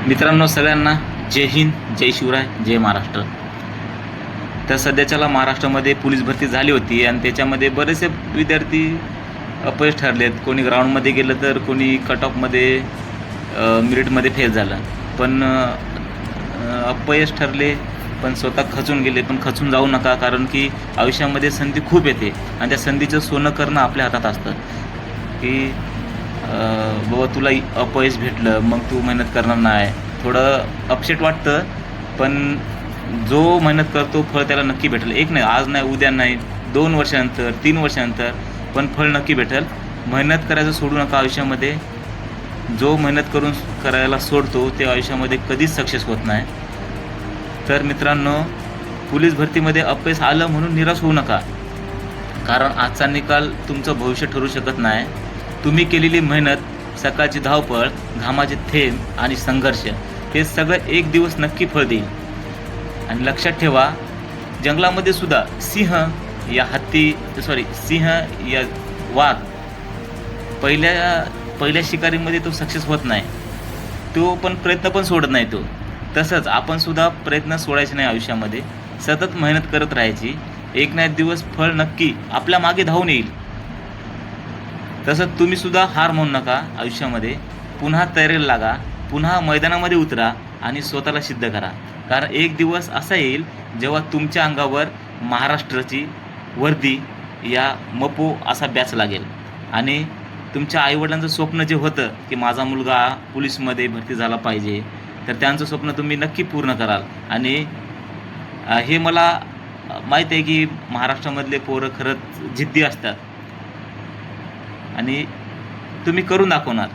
मित्रांनो, सगळ्यांना जय हिंद, जय शिवराय, जय महाराष्ट्र. तर सध्याच्याला महाराष्ट्रामध्ये पोलीस भरती झाली होती आणि त्याच्यामध्ये बरेचसे विद्यार्थी अपयश ठरलेत. कोणी ग्राउंडमध्ये गेलं तर कोणी कट ऑफमध्ये मेरिटमध्ये फेल झालं. पण अपयश ठरले पण स्वतः खचून गेले. पण खचून जाऊ नका, कारण की आयुष्यामध्ये संधी खूप येते आणि त्या संधीचं सोनं करणं आपल्या हातात असतं. की बाबा तुला अपयश भेटलं, मग तू मेहनत करणार नाही. थोडं अपसेट वाटतं, पण जो मेहनत करतो फळ त्याला नक्की भेटेल. एक नाही, आज नाही, उद्या नाही, 2 वर्षानंतर, 3 वर्षानंतर, पण फळ नक्की भेटेल. मेहनत करायचं सोडू नका आयुष्यामध्ये. जो मेहनत करायला सोडतो ते आयुष्यामध्ये कधीच सक्सेस होत नाही. तर मित्रांनो, पोलीस भरतीमध्ये अपयश आलं म्हणून निराश होऊ नका, कारण आजचा निकाल तुमचं भविष्य ठरू शकत नाही. तुम्ही केलेली मेहनत, सकाळची धावपळ, घामाचे थेंब आणि संघर्ष हे सगळं एक दिवस नक्की फळ देईल. आणि लक्षात ठेवा, जंगलामध्ये सुद्धा सिंह या वाघ पहिल्या शिकारीमध्ये तो सक्सेस होत नाही. तो पण प्रयत्न पण सोडत नाही. तो तसंच आपण सुद्धा प्रयत्न सोडायचे नाही आयुष्यामध्ये. सतत मेहनत करत राहायची. एक ना एक दिवस फळ नक्की आपल्या मागे धावून येईल. तसंच तुम्ही सुद्धा हार म्हणू नका आयुष्यामध्ये. पुन्हा तयारीला लागा, पुन्हा मैदानामध्ये उतरा आणि स्वतःला सिद्ध करा. कारण एक दिवस असा येईल जेव्हा तुमच्या अंगावर महाराष्ट्राची वर्दी या मपो असा बॅच लागेल आणि तुमच्या आईवडिलांचं स्वप्न जे होतं की माझा मुलगा पोलीसमध्ये भरती झाला पाहिजे, तर त्यांचं स्वप्न तुम्ही नक्की पूर्ण कराल. आणि हे मला माहीत आहे की महाराष्ट्रामधले पोरं खरंच जिद्दी असतात आणि तुम्ही करून दाखवणार.